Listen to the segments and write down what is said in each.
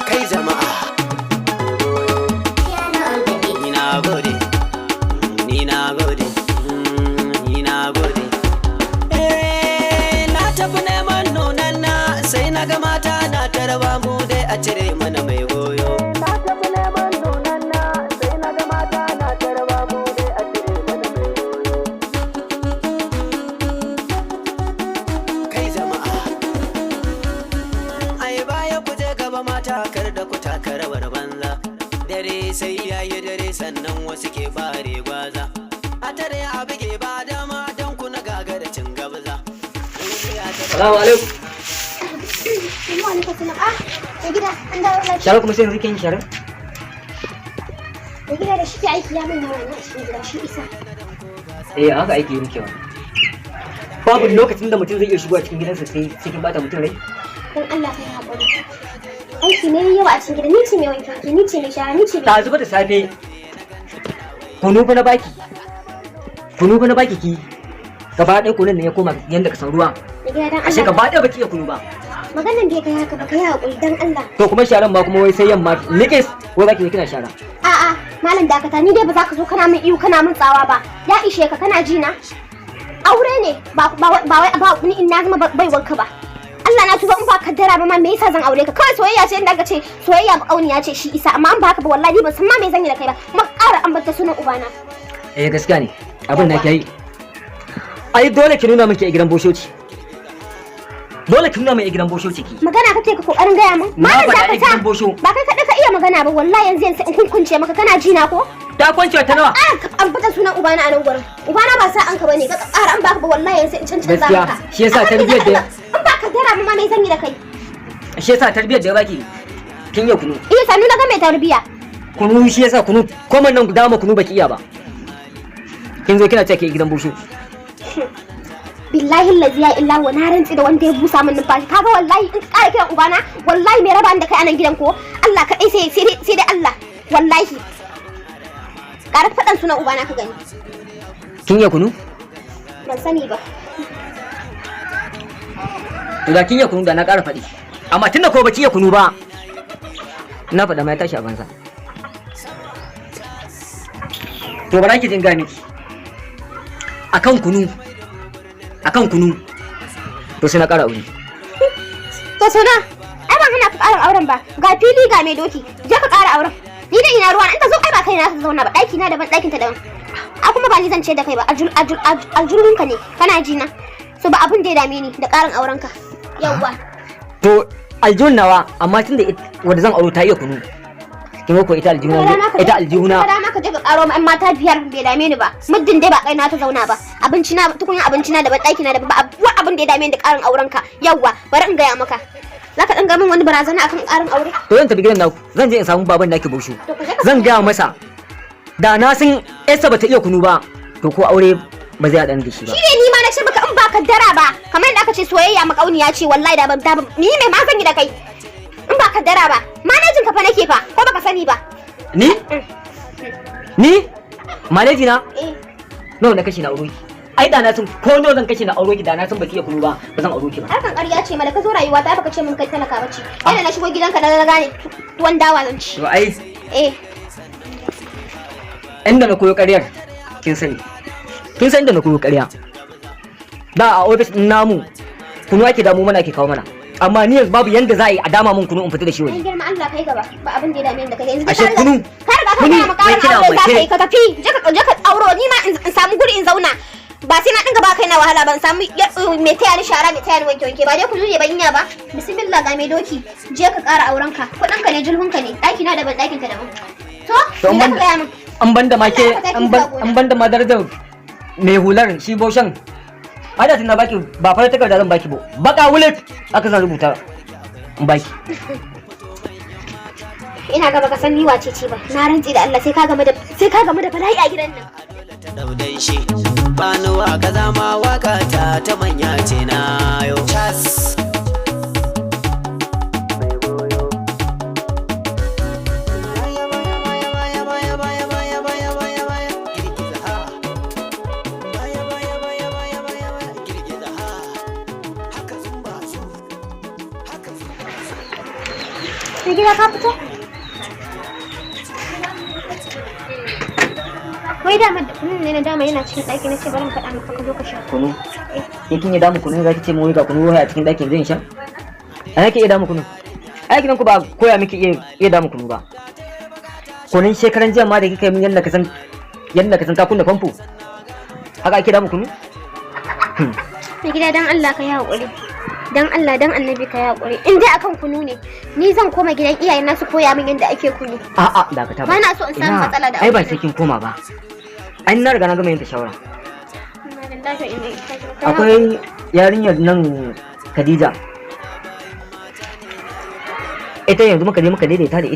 Kai jama'a ni na gode ni na gode ni na gode. Na tafi neman nunan na sai na ga mata na tarba mu dai a cire mana mai goyo. Na tafi neman nunan na sai na ga mata na tarba mu dai a cire mana mai goyo. Kai jama'a ai baya ku je gaba mata kar da ku taka rawar banza. Dare sai yayi dare sannan wasu ke bare gwaza. A tare a bige ba dama don ku na gagara cin gabza. Salamu alaikum. Shara kuma sai rike yin shara? Da gida da shi ke aiki ya manya wani a cikin gida shi isa. Haka aiki yin kewa. Babu lokacin da mutum zai iya shigo a cikin gidansa sai cikin bata mutum rai? Don Allah kai haƙuri. Aiki ne yawa a cikin gida, ni ce mai wanke wanke, ni ce mai shara, ni ce mai... Ta zuba da safe. Kunu fa na baki. Kunu fa na baki ki. Gaba ɗaya kunun ne ya koma yanda ka san ruwa. Da gida don Ashe Allah. gaba ɗaya baki iya kunu ba. Maganan da ya kai haka ba kai haƙuri don Allah. To kuma sharan ma kuma wai sai yamma nikis wai zaki kina shara. A'a, malam dakata ni dai ba za ka zo kana min iyo kana min tsawa ba. Ya ishe ka kana ji na? Aure ne ba ni in na zama bai wanka ba. Allah na tuba in ba kaddara ba ma me yasa zan aure ka? Kawai soyayya ce inda aka ce soyayya ba kauniya ce shi isa amma an ba haka ba wallahi ban san ma me zan yi da kai ba. Kuma ƙara ambata sunan ubana. Gaskiya ne abin da ke yi. Ai dole ki nuna miki a gidan boshoci. Dole ki nuna mai a gidan boshoci ki. Magana kake ka kokarin gaya min? Malam faɗa a gidan bosho. Ba kai kaɗai ka iya magana ba wallahi yanzu in kunkunce maka kana ji na ko? Ta kwance ta nawa? Ka ambata sunan ubana a nan gurin. Ubana ba sa an ka bane ka ƙara an baka ba wallahi yanzu in cancanza maka. Gaskiya shi yasa tarbiyyar da in ba ka dara ma me zan yi da kai? shi yasa tarbiyyar da ya baki kin yi kunu. Iya sanu na ga mai tarbiya. Kunu shi yasa kunu komai nan dama kunu baki iya ba. Kin zo kina ce ke gidan bosho. Billahi allazi ya illa wa na rantsi da wanda ya busa min numfashi kaga wallahi in ka ƙara kiran ubana wallahi mai raba da kai anan gidan ko Allah kadai sai dai Allah wallahi ƙara faɗan sunan ubana ka gani. Kin yi kunu? Ban sani ba. To da kin yi kunu da na ƙara faɗi. Amma tunda ko baki yi kunu ba. Na faɗa mai tashi a banza. To bara ki jin ga miki. Akan kunu to sai na ƙara aure. To suna ai ban hana ka ƙara auren ba ga fili ga mai doki je ka ƙara auren ni da ina ruwa in ta zo ai ba kai na ta zauna ba ɗaki na daban ɗakin ta daban a kuma ba ni zan ce da kai ba aljurun ka ne kana ji na so ba abin da ya dame ni da ƙarin auren ka yawwa. To aljihun nawa amma tunda wanda zan auro ta iya kunu. Kin ko ita aljihuna kada ma ka je ka ƙaro ma mata biyar bai dame ni ba muddin dai ba kai na ta zauna ba abinci na tukunya abinci na daban ɗaki na daban ba abin da ya dame ni da ƙarin auren ka yawwa bari in gaya maka zaka dan ga min wani barazana akan ƙarin aure. To zan tafi gidan naku zan je in samu baban naki bosho zan gaya masa da na san Esther bata iya kunu ba to ko aure ba zai haɗa da shi ba. Shi ne ni ma na ce maka in ba ka dara ba kamar yadda aka ce soyayya makauniya ce wallahi da ban ni ne ma zan yi da kai in ba ka dara ba manajin ka fa nake fa ko baka sani ba. Ni manaji na nawa na kashe na aure ki ai da na san ko nawa zan kashe na aure ki da na san baki iya kunu ba ba zan aure ki ba. Harkan ƙarya ce ma da ka zo rayuwa ta baka ce min kai talaka bace yadda na shigo gidanka da na gane tuwon dawa zan ci. To ai inda na koyo ƙaryar kin sani inda na koyo ƙarya da a ofis din namu kunu ake damu mana ake kawo mana amma ni yanzu babu yanda za a yi a dama mun kunu in fita da shi waje. Ai girma Allah kai gaba ba abin da ya dame ni da kai yanzu ashe kunu ka riga ka gaya maka aure za ka yi ka tafi je ka auro ni ma in samu guri in zauna ba sai na dinga ba kai na wahala ban samu mai taya ni shara mai taya ni wanke wanke ba dai kunu ne ban iya ba bismillah ga mai doki je ka ƙara auren ka kuɗin ka ne julhun ka ne ɗaki na daban ɗakin ka daban to me ka gaya min an banda ma ke an banda ma darajar mai hular shi boshan ada tana baki ba fara takarda zan baki ba baka wulet aka zan rubuta in baki. Ina ga baka san ni wace ce ba na rantsi da Allah sai ka game da bala'i a gidan nan. Ta daudan shi bani waka zama waka ta manya ce na yau chas. Mai gida ka fito? Wai dama kunun ne na dama yana cikin ɗaki na ce bari mu faɗa maka ka zo ka sha. Kunu? Kin yi damu kunu za ki ce mu wai ga kunu wai a cikin ɗakin zan sha? A yake iya damu kunu? A gidan ku ba koya miki iya damu kunu ba. Kunun shekaran jiya ma da kika yi min yadda ka san ka kunna famfo. Haka ake damu kunu? Mai gida dan Allah ka yi haƙuri. Dan Allah dan annabi ka yi haƙuri. In dai akan kunu ne, ni zan koma gidan iyayen na su koya min yadda ake kunu. A'a dakata ba. Ba na so in samu matsala da ai ba sai kin koma ba. Ai na riga na gama yin shawara. Akwai yarinyar nan Khadija. Ita yanzu muka je muka daidaita da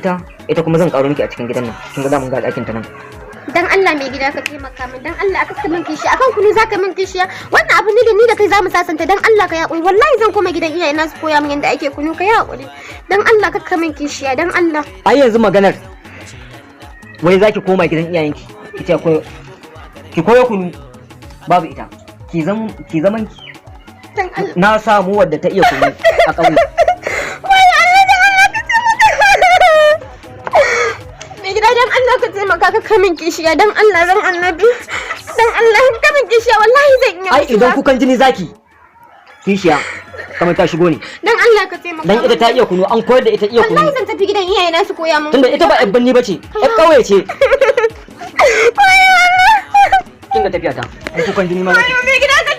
ita kuma zan karo miki a cikin gidan nan. Kin ga mun ga ɗakin ta nan. Dan Allah mai gida ka taimaka min, dan Allah aka ka min kishiya, akan kunu zaka min kishiya. Wannan abu ne da ni da kai zamu sasanta, dan Allah ka yaƙuri. Wallahi zan koma gidan iyaye na su koya min yadda ake kunu, ka yaƙuri. Dan Allah ka min kishiya, dan Allah. Ai yanzu maganar wai zaki koma gidan iyayenki. Kice ki koyo kunu babu ita. Ki zaman ki. Dan Allah. Na samu wadda ta iya kunu a ƙauye. Dan Allah ka taimaka ka kamin kishiya, dan Allah ran annabi, dan Allah ka kamin kishiya, wallahi zan iya. Ai idan kukan jini zaki kishiya kamar ta shigo ne. Dan Allah ka taimaka. Dan ita ta iya kunu, an koyar da ita iya kunu. Wallahi zan tafi gidan iyaye na su koya mun. Tunda ita ba ƴan birni bace, ƴan ƙauye ce. Kin ga tafiya ta. Kukan jini ma. Mai gida ka